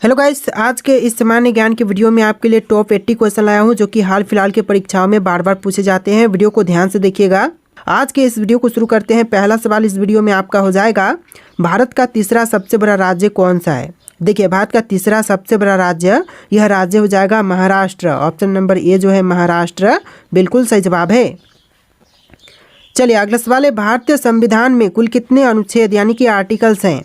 Hello guys, आज के इस सामान्य ज्ञान के वीडियो में आपके लिए टॉप 80 क्वेश्चन लाया हूं जो कि हाल फिलहाल के परीक्षाओं में बार बार पूछे जाते हैं। वीडियो को ध्यान से देखिएगा। आज के इस वीडियो को शुरू करते हैं। पहला सवाल इस वीडियो में आपका हो जाएगा, भारत का तीसरा सबसे बड़ा राज्य कौन सा है। देखिए, भारत का तीसरा सबसे बड़ा राज्य, यह राज्य हो जाएगा महाराष्ट्र। ऑप्शन नंबर ए जो है महाराष्ट्र, बिल्कुल सही जवाब है। चलिए अगला सवाल है, भारतीय संविधान में कुल कितने अनुच्छेद यानी कि आर्टिकल्स हैं।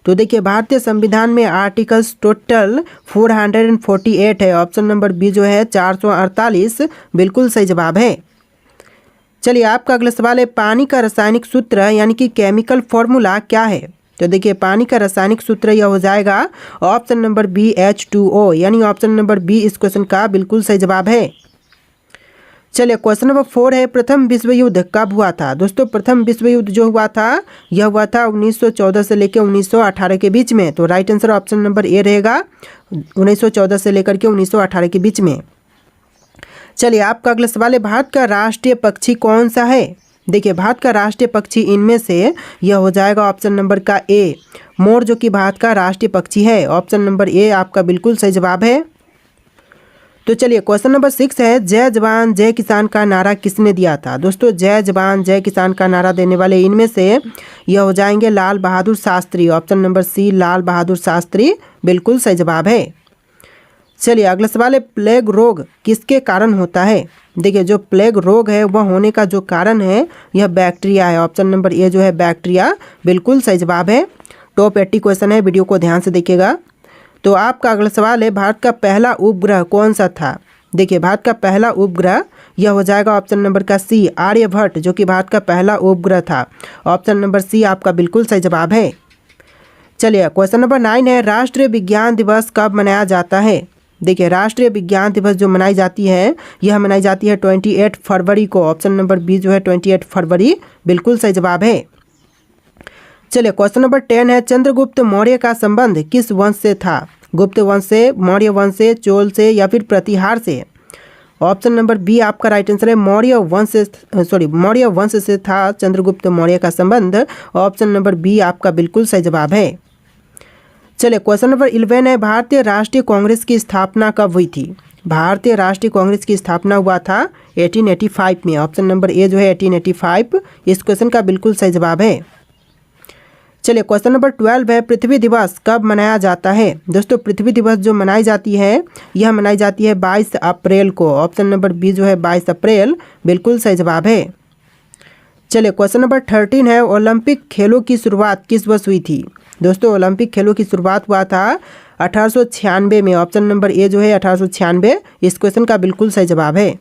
तो देखिए, भारतीय संविधान में आर्टिकल्स टोटल 448 है। ऑप्शन नंबर बी जो है 448, बिल्कुल सही जवाब है। चलिए आपका अगला सवाल है, पानी का रासायनिक सूत्र यानी कि केमिकल फॉर्मूला क्या है। तो देखिए, पानी का रासायनिक सूत्र यह हो जाएगा ऑप्शन नंबर बी H2O, यानी ऑप्शन नंबर बी इस क्वेश्चन का बिल्कुल सही जवाब है। चलिए क्वेश्चन नंबर 4 है, प्रथम विश्व युद्ध कब हुआ था। दोस्तों, प्रथम विश्व युद्ध जो हुआ था यह हुआ था 1914 से लेकर 1918 के बीच में। तो right answer option number A रहेगा, 1914 से लेकर के 1918 के बीच में। चलिए आपका अगला सवाल है, भारत का राष्ट्रीय पक्षी कौन सा है। देखिए, भारत का राष्ट्रीय पक्षी इनमें से यह हो जाएगा ऑप्शन नंबर का ए, मोर, जो कि भारत का राष्ट्रीय पक्षी है। ऑप्शन नंबर ए आपका बिल्कुल सही जवाब है। तो चलिए क्वेश्चन नंबर 6 है, जय जवान जय किसान का नारा किसने दिया था। दोस्तों, जय जवान जय किसान का नारा देने वाले इनमें से यह हो जाएंगे लाल बहादुर शास्त्री। ऑप्शन नंबर सी लाल बहादुर शास्त्री, बिल्कुल सही जवाब है। चलिए अगला सवाल है, प्लेग रोग किसके कारण होता है। देखिए, जो प्लेग रोग है वह होने का जो कारण है यह बैक्टीरिया है। ऑप्शन नंबर ए जो है बैक्टीरिया, बिल्कुल सही जवाब है। टॉप 80 क्वेश्चन है, वीडियो को ध्यान से देखिएगा। तो आपका अगला सवाल है, भारत का पहला उपग्रह कौन सा था। देखिए, भारत का पहला उपग्रह यह हो जाएगा ऑप्शन नंबर का सी आर्यभट्ट, जो कि भारत का पहला उपग्रह था। ऑप्शन नंबर सी आपका बिल्कुल सही जवाब है। चलिए क्वेश्चन नंबर 9 है, राष्ट्रीय विज्ञान दिवस कब मनाया जाता है। देखिए, राष्ट्रीय विज्ञान दिवस जो मनाई जाती है यह मनाई जाती है 28 फरवरी को। ऑप्शन नंबर बी जो है 28 फरवरी, बिल्कुल सही जवाब है। चलिए क्वेश्चन नंबर 10 है, चंद्रगुप्त मौर्य का संबंध किस वंश से था। गुप्त वंश से, मौर्य वंश से, चोल से या फिर प्रतिहार से। ऑप्शन नंबर बी आपका राइट आंसर है, मौर्य वंश से था चंद्रगुप्त मौर्य का संबंध। ऑप्शन नंबर बी आपका बिल्कुल सही जवाब है। चलिए क्वेश्चन नंबर 11 है, भारतीय राष्ट्रीय कांग्रेस की स्थापना कब हुई थी। भारतीय राष्ट्रीय कांग्रेस की स्थापना हुआ था 1885 में। ऑप्शन नंबर ए जो है 1885, इस क्वेश्चन का बिल्कुल सही जवाब है। चलिए क्वेश्चन नंबर 12 है, पृथ्वी दिवस कब मनाया जाता है। दोस्तों, पृथ्वी दिवस जो मनाई जाती है यह मनाई जाती है 22 अप्रैल को। ऑप्शन नंबर बी जो है 22 अप्रैल, बिल्कुल सही जवाब है। चलिए क्वेश्चन नंबर 13 है, ओलंपिक खेलों की शुरुआत किस वर्ष हुई थी। दोस्तों, ओलंपिक खेलों की शुरुआत हुआ था 1896 में। ऑप्शन नंबर ए जो है 1896, इस क्वेश्चन का बिल्कुल सही जवाब है।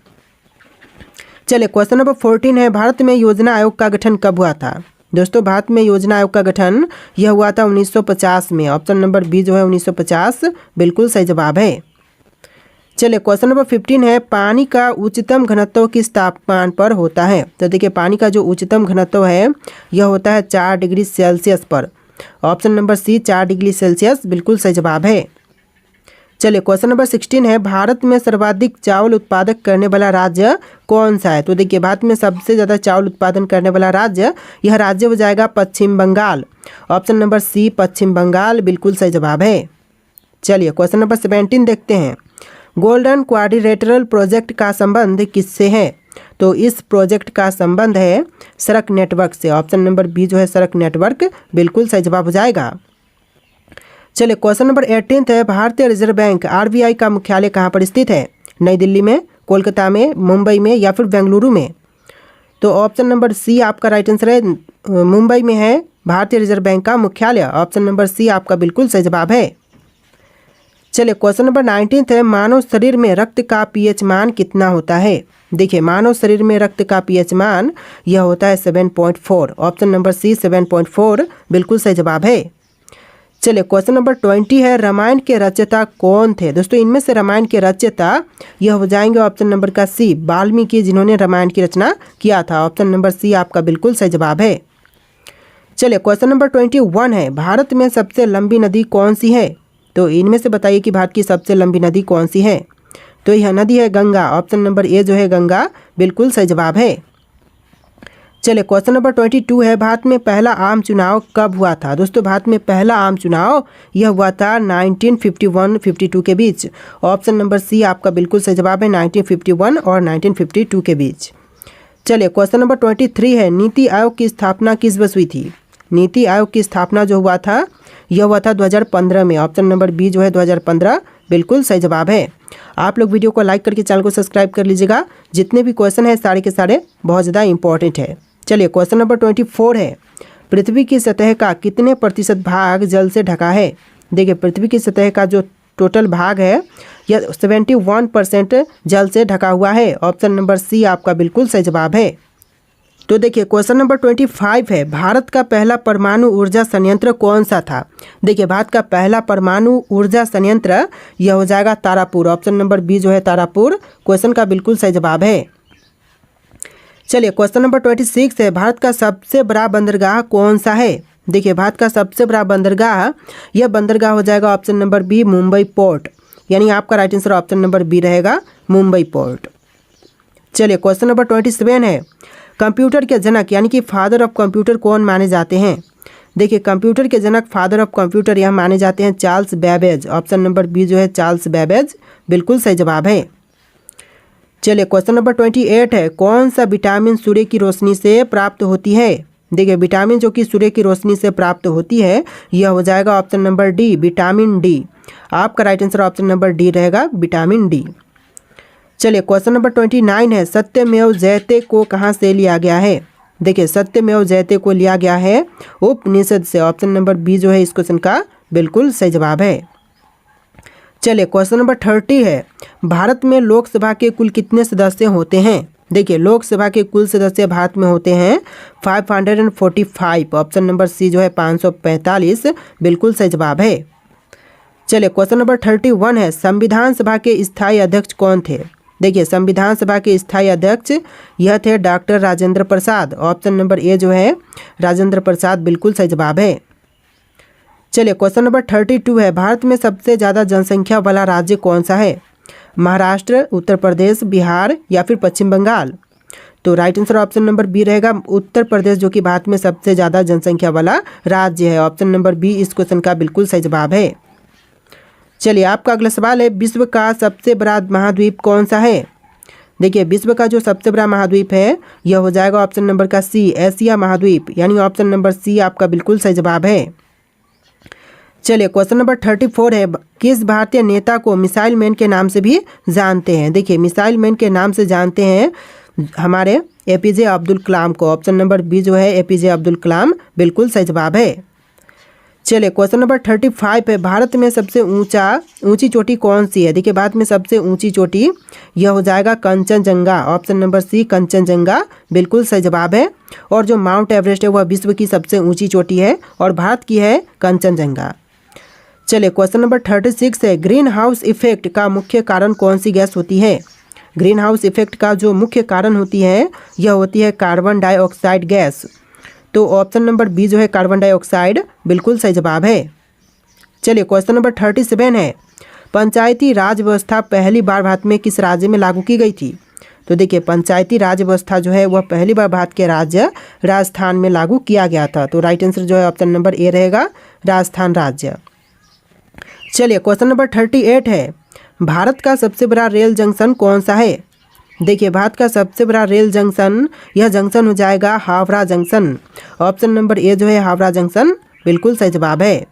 चलिए क्वेश्चन नंबर 14 है, भारत में योजना आयोग का गठन कब हुआ था। दोस्तों, भारत में योजना आयोग का गठन यह हुआ था 1950 में। ऑप्शन नंबर बी जो है 1950, बिल्कुल सही जवाब है। चलिए क्वेश्चन नंबर 15 है, पानी का उच्चतम घनत्व किस तापमान पर होता है। तो देखिए, पानी का जो उच्चतम घनत्व है यह होता है 4 डिग्री सेल्सियस पर। Option number C 4 degree Celsius, बिल्कुल सही जवाब है। चलिए क्वेश्चन नंबर 16 है, भारत में सर्वाधिक चावल उत्पादक करने वाला राज्य कौन सा है। तो देखिए, भारत में सबसे ज़्यादा चावल उत्पादन करने वाला राज्य, यह राज्य हो जाएगा पश्चिम बंगाल। ऑप्शन नंबर सी पश्चिम बंगाल, बिल्कुल सही जवाब है। चलिए क्वेश्चन नंबर 17 देखते हैं, गोल्डन क्वाड्रिलेटरल प्रोजेक्ट का संबंध किससे है। तो इस प्रोजेक्ट का संबंध है सड़क नेटवर्क से। ऑप्शन नंबर बी जो है सड़क नेटवर्क, बिल्कुल सही जवाब हो जाएगा। चलिए क्वेश्चन नंबर 18 है, भारतीय रिजर्व बैंक RBI का मुख्यालय कहाँ पर स्थित है। नई दिल्ली में, कोलकाता में, मुंबई में या फिर बेंगलुरु में। तो ऑप्शन नंबर सी आपका राइट आंसर है, मुंबई में है भारतीय रिजर्व बैंक का मुख्यालय। ऑप्शन नंबर सी आपका बिल्कुल सही जवाब है। चलिए क्वेश्चन नंबर 19 है, मानव शरीर में रक्त का pH मान कितना होता है। देखिए, मानव शरीर में रक्त का pH मान यह होता है 7.4। ऑप्शन नंबर सी 7.4, बिल्कुल सही जवाब है। चलिए क्वेश्चन नंबर 20 है, रामायण के रचयिता कौन थे। दोस्तों, इनमें से रामायण के रचयिता यह हो जाएंगे ऑप्शन नंबर का सी वाल्मीकि, जिन्होंने रामायण की रचना किया था। ऑप्शन नंबर सी आपका बिल्कुल सही जवाब है। चलिए क्वेश्चन नंबर 21 है, भारत में सबसे लंबी नदी कौन सी है। तो इनमें से बताइए कि भारत की सबसे लंबी नदी कौन सी है। तो यह नदी है गंगा। ऑप्शन नंबर ए जो है गंगा, बिल्कुल सही जवाब है। चलिए क्वेश्चन नंबर 22 है, भारत में पहला आम चुनाव कब हुआ था। दोस्तों भारत में पहला आम चुनाव यह हुआ था 1951-52 के बीच। ऑप्शन नंबर सी आपका बिल्कुल सही जवाब है, 1951 और 1952 के बीच। चलिए क्वेश्चन नंबर 23 है, नीति आयोग की स्थापना किस वर्ष हुई थी। नीति आयोग की स्थापना जो हुआ था यह हुआ था 2015 में। ऑप्शन नंबर बी जो है 2015 बिल्कुल सही जवाब है। आप लोग वीडियो को लाइक करके चैनल को सब्सक्राइब कर लीजिएगा। जितने भी क्वेश्चन है सारे के सारे बहुत ज़्यादा इंपॉर्टेंट है। चलिए क्वेश्चन नंबर 24 है, पृथ्वी की सतह का कितने प्रतिशत भाग जल से ढका है। देखिए पृथ्वी की सतह का जो टोटल भाग है यह 71% जल से ढका हुआ है। ऑप्शन नंबर सी आपका बिल्कुल सही जवाब है। तो देखिए क्वेश्चन नंबर 25 है, भारत का पहला परमाणु ऊर्जा संयंत्र कौन सा था। देखिए भारत का पहला परमाणु ऊर्जा संयंत्र यह हो जाएगा तारापुर। ऑप्शन नंबर बी जो है तारापुर क्वेश्चन का बिल्कुल सही जवाब है। चलिए क्वेश्चन नंबर 26 है, भारत का सबसे बड़ा बंदरगाह कौन सा है। देखिए भारत का सबसे बड़ा बंदरगाह यह बंदरगाह हो जाएगा option number B Mumbai port, यानी आपका right answer option number B रहेगा मुंबई पोर्ट। चलिए क्वेश्चन नंबर 27 है, कंप्यूटर के जनक यानी कि फादर ऑफ कंप्यूटर कौन माने जाते हैं। देखिए कंप्यूटर के जनक फादर ऑफ कंप्यूटर यह माने जाते हैं Charles Babbage. Option number B जो है चार्ल्स बेबेज बिल्कुल सही जवाब है। चलिए क्वेश्चन नंबर 28 है, कौन सा विटामिन सूर्य की रोशनी से प्राप्त होती है। देखिए विटामिन जो कि सूर्य की रोशनी से प्राप्त होती है यह हो जाएगा option number D vitamin D. आपका right answer option number D रहेगा विटामिन डी। चलिए क्वेश्चन नंबर 29 है, सत्यमेव जयते को कहाँ से लिया गया है। देखिए सत्यमेव जयते को लिया गया है उपनिषद से। ऑप्शन नंबर बी जो है इस क्वेश्चन का बिल्कुल सही जवाब है। चलिए क्वेश्चन नंबर 30 है, भारत में लोकसभा के कुल कितने सदस्य होते हैं। देखिए लोकसभा के कुल सदस्य भारत में होते हैं 545। ऑप्शन नंबर सी जो है 545 बिल्कुल सही जवाब है। चलिए क्वेश्चन नंबर 31 है, संविधान सभा के स्थायी अध्यक्ष कौन थे। देखिए संविधान सभा के स्थायी अध्यक्ष यह थे doctor Rajendra Prasad. Option number A जो है राजेंद्र प्रसाद बिल्कुल सही जवाब है। चलिए क्वेश्चन नंबर 32 है, भारत में सबसे ज़्यादा जनसंख्या वाला राज्य कौन सा है। महाराष्ट्र, उत्तर प्रदेश, बिहार या फिर पश्चिम बंगाल। तो right answer option number B रहेगा उत्तर प्रदेश, जो कि भारत में सबसे ज़्यादा जनसंख्या वाला राज्य है। ऑप्शन नंबर बी इस क्वेश्चन का बिल्कुल सही जवाब है। चलिए आपका अगला सवाल है, विश्व का सबसे बड़ा महाद्वीप कौन सा है। देखिए विश्व का जो सबसे बड़ा महाद्वीप है यह हो जाएगा ऑप्शन नंबर का सी एशिया महाद्वीप, यानी ऑप्शन नंबर सी आपका बिल्कुल सही जवाब है। चलिए क्वेश्चन नंबर 34 है, किस भारतीय नेता को मिसाइल मैन के नाम से भी जानते हैं। देखिए मिसाइल मैन के नाम से जानते हैं हमारे एपीजे अब्दुल कलाम को। ऑप्शन नंबर बी जो है एपीजे अब्दुल कलाम बिल्कुल सही जवाब है। चलिए क्वेश्चन नंबर 35 है, भारत में सबसे ऊंची चोटी कौन सी है। देखिए भारत में सबसे ऊंची चोटी यह हो जाएगा Kanchenjunga. Option number C Kanchenjunga बिल्कुल सही जवाब है। और जो माउंट एवरेस्ट है वह विश्व की सबसे ऊंची चोटी है और भारत की है कंचनजंगा। चलिए क्वेश्चन नंबर 36 है, ग्रीन हाउस इफेक्ट का मुख्य कारण कौन सी गैस होती है। ग्रीन हाउस इफेक्ट का जो मुख्य कारण होती है यह होती है कार्बन डाइऑक्साइड गैस। तो ऑप्शन नंबर बी जो है कार्बन डाइऑक्साइड बिल्कुल सही जवाब है। चलिए क्वेश्चन नंबर 37 है, पंचायती राज व्यवस्था पहली बार भारत में किस राज्य में लागू की गई थी। तो देखिए पंचायती राज व्यवस्था जो है वह पहली बार भारत के राज्य राजस्थान में लागू किया गया था। तो राइट आंसर जो है ऑप्शन नंबर ए रहेगा राजस्थान राज्य। चलिए क्वेश्चन नंबर 38 है, भारत का सबसे बड़ा रेल जंक्शन कौन सा है। देखिए भारत का सबसे बड़ा रेल जंक्शन यह जंक्शन हो जाएगा Howrah junction. Option number A जो है हावड़ा जंक्शन बिल्कुल सही जवाब है।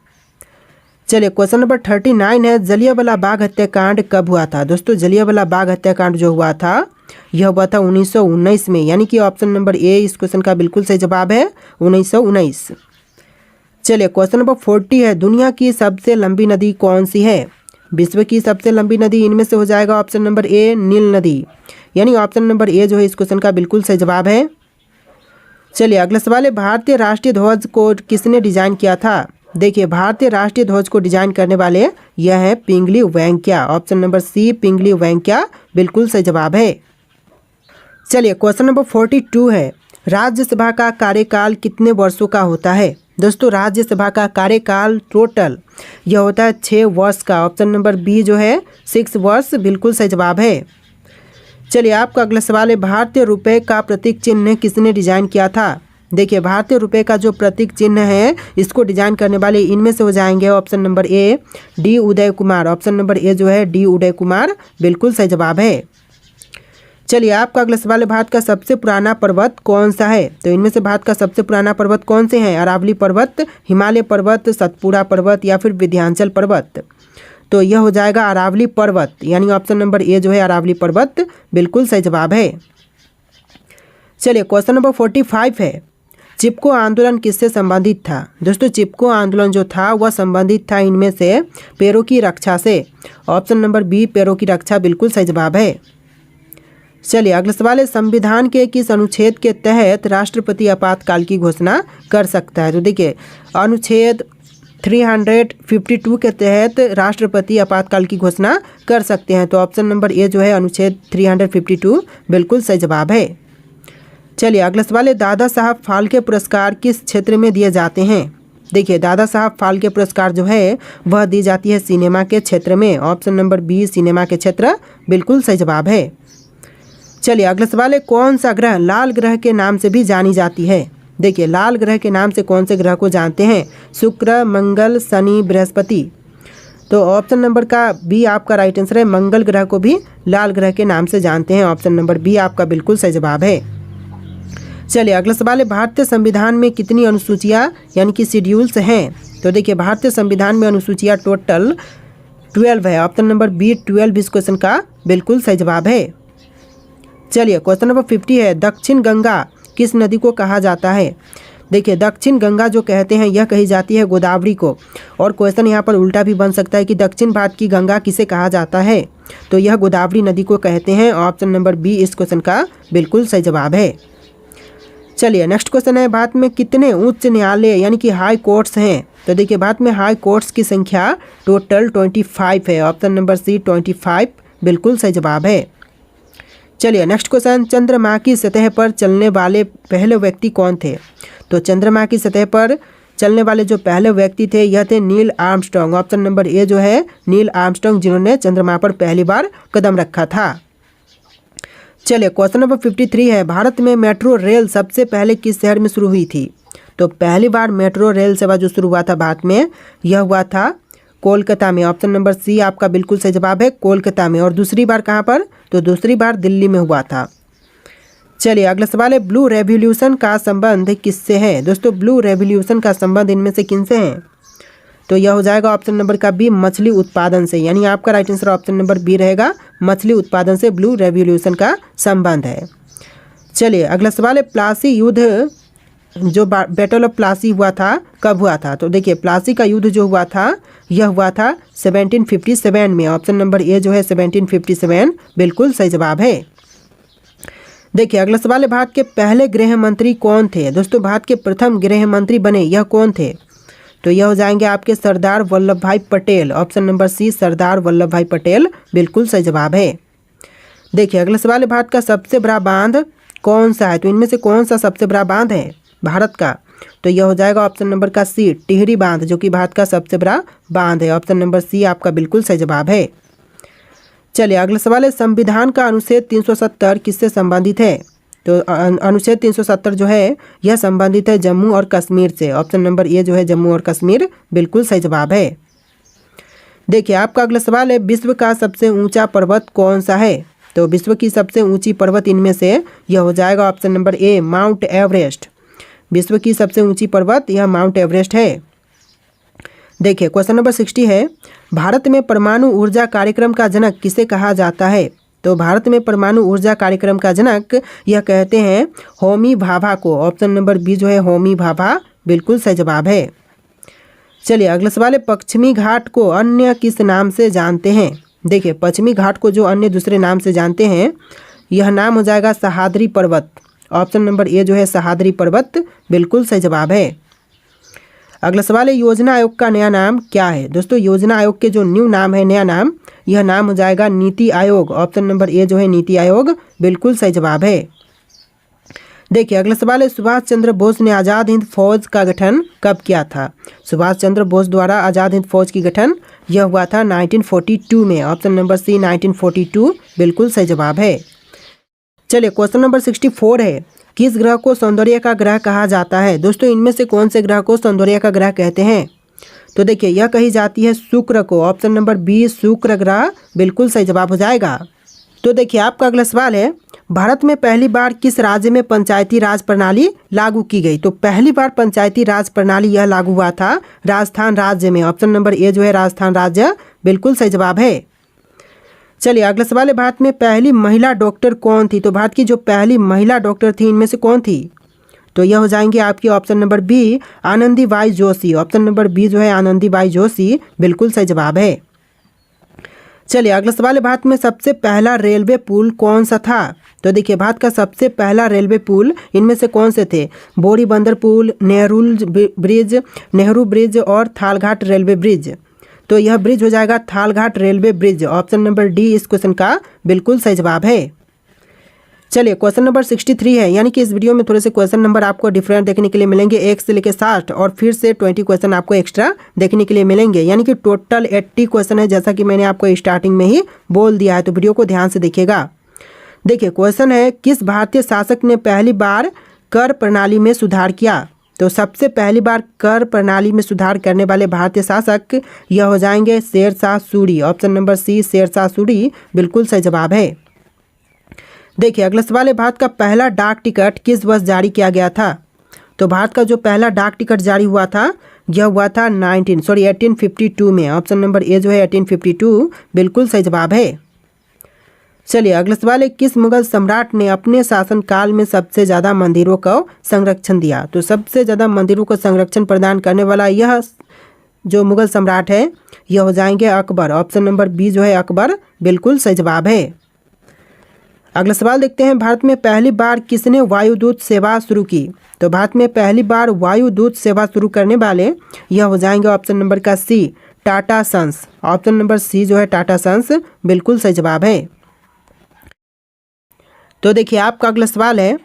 चलिए क्वेश्चन नंबर 39 है, जलियांवाला बाग हत्याकांड कब हुआ था। दोस्तों जलियांवाला बाग हत्याकांड जो हुआ था यह हुआ था 1919 में, यानी कि ऑप्शन नंबर ए इस क्वेश्चन का बिल्कुल सही जवाब है 1919। चलिए क्वेश्चन नंबर 40 है, दुनिया की सबसे लंबी नदी कौन सी है। विश्व की सबसे लंबी नदी इनमें से हो जाएगा ऑप्शन नंबर ए नील नदी, यानी ऑप्शन नंबर ए जो है इस क्वेश्चन का बिल्कुल सही जवाब है। चलिए अगला सवाल है, भारतीय राष्ट्रीय ध्वज को किसने डिजाइन किया था। देखिए भारतीय राष्ट्रीय ध्वज को डिजाइन करने वाले यह है पिंगली वेंकैया। ऑप्शन नंबर सी पिंगली वेंकैया बिल्कुल सही जवाब है। चलिए क्वेश्चन नंबर 42 है, राज्यसभा का कार्यकाल कितने वर्षों का होता है। दोस्तों राज्यसभा का कार्यकाल टोटल यह होता है 6 वर्ष का। ऑप्शन नंबर बी जो है 6 वर्ष बिल्कुल सही जवाब है। चलिए आपका अगला सवाल है, भारतीय रुपए का प्रतीक चिन्ह किसने डिजाइन किया था। देखिए भारतीय रुपए का जो प्रतीक चिन्ह है इसको डिजाइन करने वाले इनमें से हो जाएंगे option number A D Uday Kumar. Option number A जो है डी उदय कुमार बिल्कुल सही जवाब है। चलिए आपका अगला सवाल है, भारत का सबसे पुराना पर्वत कौन सा है। तो इनमें से भारत का सबसे पुराना पर्वत कौन से हैं, अरावली पर्वत, हिमालय पर्वत, सतपुड़ा पर्वत या फिर विंध्याचल पर्वत। तो यह हो जाएगा अरावली पर्वत, यानी ऑप्शन नंबर ए जो है अरावली पर्वत बिल्कुल सही जवाब है। चलिए क्वेश्चन नंबर 45 है, चिपको आंदोलन किससे संबंधित था। दोस्तों चिपको आंदोलन जो था वह संबंधित था इनमें से पेड़ों की रक्षा से। ऑप्शन नंबर बी पेड़ों की रक्षा बिल्कुल सही जवाब है। चलिए अगला सवाल है, संविधान के किस अनुच्छेद के तहत राष्ट्रपति आपातकाल की घोषणा कर सकता है। तो देखिए अनुच्छेद 352 के तहत राष्ट्रपति आपातकाल की घोषणा कर सकते हैं। तो ऑप्शन नंबर ए जो है अनुच्छेद 352 बिल्कुल सही जवाब है। चलिए अगला सवाल है, दादा साहब फाल्के पुरस्कार किस क्षेत्र में दिए जाते हैं। देखिए दादा साहब फाल्के पुरस्कार जो है वह दी जाती है सिनेमा के क्षेत्र में। ऑप्शन नंबर बी सिनेमा के क्षेत्र बिल्कुल सही जवाब है। चलिए अगला सवाल है, कौन सा ग्रह लाल ग्रह के नाम से भी जानी जाती है। देखिए लाल ग्रह के नाम से कौन से ग्रह को जानते हैं, शुक्र, मंगल, शनि, बृहस्पति। तो ऑप्शन नंबर का बी आपका राइट आंसर है, मंगल ग्रह को भी लाल ग्रह के नाम से जानते हैं। ऑप्शन नंबर बी आपका बिल्कुल सही जवाब है। चलिए अगला सवाल है, भारतीय संविधान में कितनी अनुसूचियाँ यानी कि शेड्यूल्स हैं। तो देखिए भारतीय संविधान में अनुसूचियाँ टोटल 12 है। ऑप्शन नंबर बी 12 इस क्वेश्चन का बिल्कुल सही जवाब है। चलिए क्वेश्चन नंबर 50 है, दक्षिण गंगा किस नदी को कहा जाता है। देखिए दक्षिण गंगा जो कहते हैं यह कही जाती है गोदावरी को। और क्वेश्चन यहाँ पर उल्टा भी बन सकता है कि दक्षिण भारत की गंगा किसे कहा जाता है। तो यह गोदावरी नदी को कहते हैं। ऑप्शन नंबर बी इस क्वेश्चन का बिल्कुल सही जवाब है। चलिए नेक्स्ट क्वेश्चन है, भारत में कितने उच्च न्यायालय यानी कि हाई कोर्ट्स हैं। तो देखिए भारत में हाई कोर्ट्स की संख्या टोटल 25 है। ऑप्शन नंबर सी 25 बिल्कुल सही जवाब है। चलिए नेक्स्ट क्वेश्चन, चंद्रमा की सतह पर चलने वाले पहले व्यक्ति कौन थे। तो चंद्रमा की सतह पर चलने वाले जो पहले व्यक्ति थे यह थे Neil Armstrong. Option number A जो है नील आर्मस्ट्रांग जिन्होंने चंद्रमा पर पहली बार कदम रखा था। चलिए क्वेश्चन नंबर 53 है, भारत में मेट्रो रेल सबसे पहले किस शहर में शुरू हुई थी। तो पहली बार मेट्रो रेल सेवा जो शुरू हुआ था भारत में यह हुआ था कोलकाता में। ऑप्शन नंबर सी आपका बिल्कुल सही जवाब है, कोलकाता में। और दूसरी बार कहाँ पर, तो दूसरी बार दिल्ली में हुआ था। चलिए अगला सवाल है, ब्लू रेवोल्यूशन का संबंध किससे है। दोस्तों ब्लू रेवोल्यूशन का संबंध इनमें से किनसे है। तो यह हो जाएगा ऑप्शन नंबर का बी मछली उत्पादन से, यानी आपका right answer option number B रहेगा, मछली उत्पादन से ब्लू रेवोल्यूशन का संबंध है। चलिए अगला सवाल है, प्लासी युद्ध जो बैटल ऑफ प्लासी हुआ था कब हुआ था। तो देखिए प्लासी का युद्ध जो हुआ था यह हुआ था 1757 में। ऑप्शन नंबर ए जो है 1757 बिल्कुल सही जवाब है। देखिए अगला सवाल है, भारत के पहले गृह मंत्री कौन थे। दोस्तों भारत के प्रथम गृह मंत्री बने यह कौन थे। तो यह हो जाएंगे आपके सरदार वल्लभ भाई पटेल। ऑप्शन नंबर सी सरदार वल्लभ भाई पटेल बिल्कुल सही जवाब है। देखिए अगला सवाल है, भारत का सबसे बड़ा बांध कौन सा है। तो इनमें से कौन सा सबसे बड़ा बांध है भारत का। तो यह हो जाएगा ऑप्शन नंबर का सी टिहरी बांध, जो कि भारत का सबसे बड़ा बांध है। ऑप्शन नंबर सी आपका बिल्कुल सही जवाब है। चलिए अगला सवाल है, संविधान का अनुच्छेद 370 किससे संबंधित है। तो अनुच्छेद 370 जो है यह संबंधित है जम्मू और कश्मीर से। ऑप्शन नंबर ए जो है जम्मू और कश्मीर बिल्कुल सही जवाब है। देखिए आपका अगला सवाल है, विश्व का सबसे ऊंचा पर्वत कौन सा है। तो विश्व की सबसे ऊंची पर्वत इनमें से यह हो जाएगा option number A mount Everest. विश्व की सबसे ऊंची पर्वत यह माउंट एवरेस्ट है। देखिए क्वेश्चन नंबर 60 है, भारत में परमाणु ऊर्जा कार्यक्रम का जनक किसे कहा जाता है। तो भारत में परमाणु ऊर्जा कार्यक्रम का जनक यह कहते हैं होमी भाभा को। ऑप्शन नंबर बी जो है होमी भाभा बिल्कुल सही जवाब है। चलिए अगला सवाल है, पश्चिमी घाट को अन्य किस नाम से जानते हैं। देखिए पश्चिमी घाट को जो अन्य दूसरे नाम से जानते हैं यह नाम हो जाएगा सह्याद्री पर्वत। ऑप्शन नंबर ए जो है सह्याद्री पर्वत बिल्कुल सही जवाब है। अगला सवाल है, योजना आयोग का नया नाम क्या है। दोस्तों योजना आयोग के जो न्यू नाम है नया नाम यह नाम हो जाएगा NITI Aayog. Option number A जो है नीति आयोग बिल्कुल सही जवाब है। देखिए अगला सवाल है, सुभाष चंद्र बोस ने आज़ाद हिंद फौज का गठन कब किया था। सुभाष चंद्र बोस द्वारा आज़ाद हिंद फौज की गठन यह हुआ था 1942 में। ऑप्शन नंबर सी 1942 बिल्कुल सही जवाब है। चलिए क्वेश्चन नंबर 64 है, किस ग्रह को सौंदर्य का ग्रह कहा जाता है। दोस्तों इनमें से कौन से ग्रह को सौंदर्य का ग्रह कहते हैं। तो देखिए यह कही जाती है शुक्र को। ऑप्शन नंबर बी शुक्र ग्रह बिल्कुल सही जवाब हो जाएगा। तो देखिए आपका अगला सवाल है, भारत में पहली बार किस राज्य में पंचायती राज प्रणाली लागू की गई। तो पहली बार पंचायती राज प्रणाली यह लागू हुआ था राजस्थान राज्य में। ऑप्शन नंबर ए जो है राजस्थान राज्य बिल्कुल सही जवाब है। चलिए अगला सवाल है, भारत में पहली महिला डॉक्टर कौन थी। तो भारत की जो पहली महिला डॉक्टर थी इनमें से कौन थी। तो यह हो जाएंगे आपकी option number B Anandibai Joshi. Option number B जो है आनंदीबाई जोशी बिल्कुल सही जवाब है। चलिए अगला सवाल है, भारत में सबसे पहला रेलवे पुल कौन सा था। तो देखिए भारत का सबसे पहला रेलवे पुल इनमें से कौन से थे। बोरी बंदर पुल, नेहरू ब्रिज और थालघाट रेलवे ब्रिज। तो यह ब्रिज हो जाएगा Thalghat railway bridge. Option number D इस क्वेश्चन का बिल्कुल सही जवाब है। चलिए क्वेश्चन नंबर 63 है, यानी कि इस वीडियो में थोड़े से क्वेश्चन नंबर आपको डिफरेंट देखने के लिए मिलेंगे। 1 से लेकर 60 और फिर से 20 क्वेश्चन आपको एक्स्ट्रा देखने के लिए मिलेंगे, यानी कि टोटल 80 क्वेश्चन है, जैसा कि मैंने आपको स्टार्टिंग में ही बोल दिया है। तो वीडियो को ध्यान से देखिएगा। देखिए क्वेश्चन है, किस भारतीय शासक ने पहली बार कर प्रणाली में सुधार किया। तो सबसे पहली बार कर प्रणाली में सुधार करने वाले भारतीय शासक यह हो जाएंगे Shershah Suri. Option number C Shershah Suri बिल्कुल सही जवाब है। देखिए अगला सवाल है, भारत का पहला डाक टिकट किस वर्ष जारी किया गया था। तो भारत का जो पहला डाक टिकट जारी हुआ था यह हुआ था 1852 में। ऑप्शन नंबर ए जो है 1852 बिल्कुल सही जवाब है। चलिए अगला सवाल है, किस मुगल सम्राट ने अपने शासनकाल में सबसे ज़्यादा मंदिरों को संरक्षण दिया। तो सबसे ज़्यादा मंदिरों को संरक्षण प्रदान करने वाला यह जो मुगल सम्राट है यह हो जाएंगे अकबर। ऑप्शन नंबर बी जो है अकबर बिल्कुल सही जवाब है। अगला सवाल देखते हैं, भारत में पहली बार किसने वायुदूत सेवा शुरू की। तो भारत में पहली बार वायुदूत सेवा शुरू करने वाले यह हो जाएंगे ऑप्शन नंबर का C Tata Sons. Option number C जो है टाटा सन्स बिल्कुल सही जवाब है। तो देखिए आपका अगला सवाल है,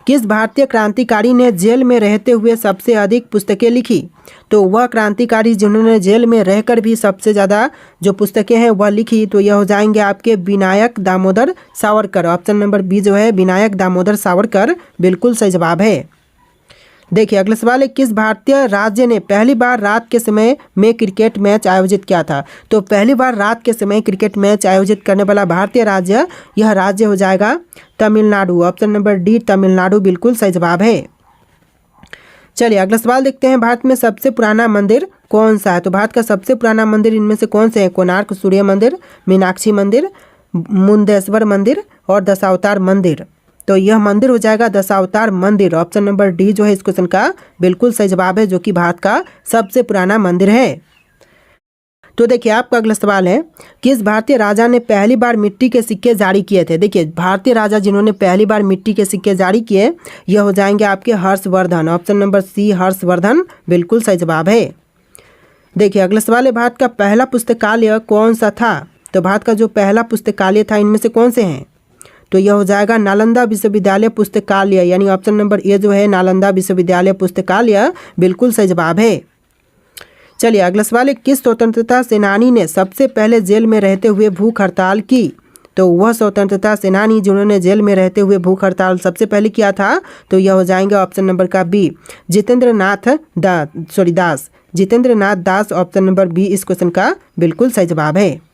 किस भारतीय क्रांतिकारी ने जेल में रहते हुए सबसे अधिक पुस्तकें लिखी। तो वह क्रांतिकारी जिन्होंने जेल में रहकर भी सबसे ज़्यादा जो पुस्तकें हैं वह लिखी, तो यह हो जाएंगे आपके Vinayak Damodar Savarkar. Option number B जो है विनायक दामोदर सावरकर बिल्कुल सही जवाब है। देखिए अगला सवाल है, किस भारतीय राज्य ने पहली बार रात के समय में क्रिकेट मैच आयोजित किया था। तो पहली बार रात के समय क्रिकेट मैच आयोजित करने वाला भारतीय राज्य यह राज्य हो जाएगा Tamil Nadu. Option number D Tamil Nadu बिल्कुल सही जवाब है। चलिए अगला सवाल देखते हैं, भारत में सबसे पुराना मंदिर कौन सा है। तो भारत का सबसे पुराना मंदिर इनमें से कौन से हैं। कोणार्क सूर्य मंदिर, मीनाक्षी मंदिर, मुंदेश्वर मंदिर और दशावतार मंदिर। तो यह मंदिर हो जाएगा दशावतार मंदिर। ऑप्शन नंबर डी जो है इस क्वेश्चन का बिल्कुल सही जवाब है, जो कि भारत का सबसे पुराना मंदिर है। तो देखिए आपका अगला सवाल है, किस भारतीय राजा ने पहली बार मिट्टी के सिक्के जारी किए थे। देखिए भारतीय राजा जिन्होंने पहली बार मिट्टी के सिक्के जारी किए यह हो जाएंगे आपके Harshvardhan. Option number C Harshvardhan बिल्कुल सही जवाब है। देखिए अगला सवाल है, भारत का पहला पुस्तकालय कौन सा था। तो भारत का जो पहला पुस्तकालय था इनमें से कौन से हैं। तो यह हो जाएगा नालंदा विश्वविद्यालय पुस्तकालय, यानी ऑप्शन नंबर ए जो है नालंदा विश्वविद्यालय पुस्तकालय बिल्कुल सही जवाब है। चलिए अगला सवाल है, किस स्वतंत्रता सेनानी ने सबसे पहले जेल में रहते हुए भूख हड़ताल की। तो वह स्वतंत्रता सेनानी जिन्होंने जेल में रहते हुए भूख हड़ताल सबसे पहले किया था तो यह हो जाएंगे ऑप्शन नंबर का बी जितेंद्र नाथ दास। ऑप्शन नंबर बी इस क्वेश्चन का बिल्कुल सही जवाब है।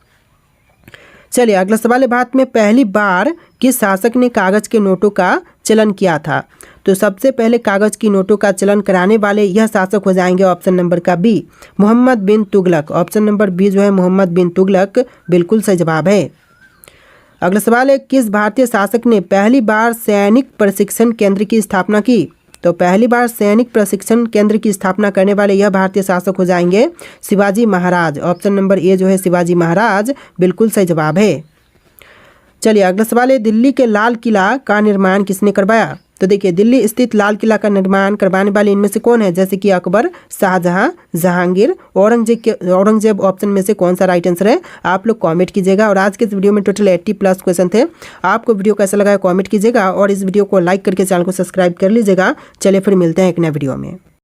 चलिए अगला सवाल है, भारत में पहली बार किस शासक ने कागज के नोटों का चलन किया था। तो सबसे पहले कागज की नोटों का चलन कराने वाले यह शासक हो जाएंगे ऑप्शन नंबर का बी मोहम्मद बिन तुगलक। ऑप्शन नंबर बी जो है मोहम्मद बिन तुगलक बिल्कुल सही जवाब है। अगला सवाल है, किस भारतीय शासक ने पहली बार सैनिक प्रशिक्षण केंद्र की स्थापना की। तो पहली बार सैनिक प्रशिक्षण केंद्र की स्थापना करने वाले यह भारतीय शासक हो जाएंगे Shivaji Maharaj. Option number A जो है शिवाजी महाराज बिल्कुल सही जवाब है। चलिए अगला सवाल है, दिल्ली के लाल किला का निर्माण किसने करवाया। तो देखिए दिल्ली स्थित लाल किला का निर्माण करवाने वाले इनमें से कौन है, जैसे कि अकबर, शाहजहां, जहांगीर, औरंगजेब। ऑप्शन में से कौन सा राइट आंसर है आप लोग कमेंट कीजिएगा। और आज के इस वीडियो में टोटल 80+ क्वेश्चन थे। आपको वीडियो कैसा लगा कमेंट कीजिएगा और इस वीडियो को लाइक करके चैनल को सब्सक्राइब कर लीजिएगा। चलिए फिर मिलते हैं एक नए वीडियो में।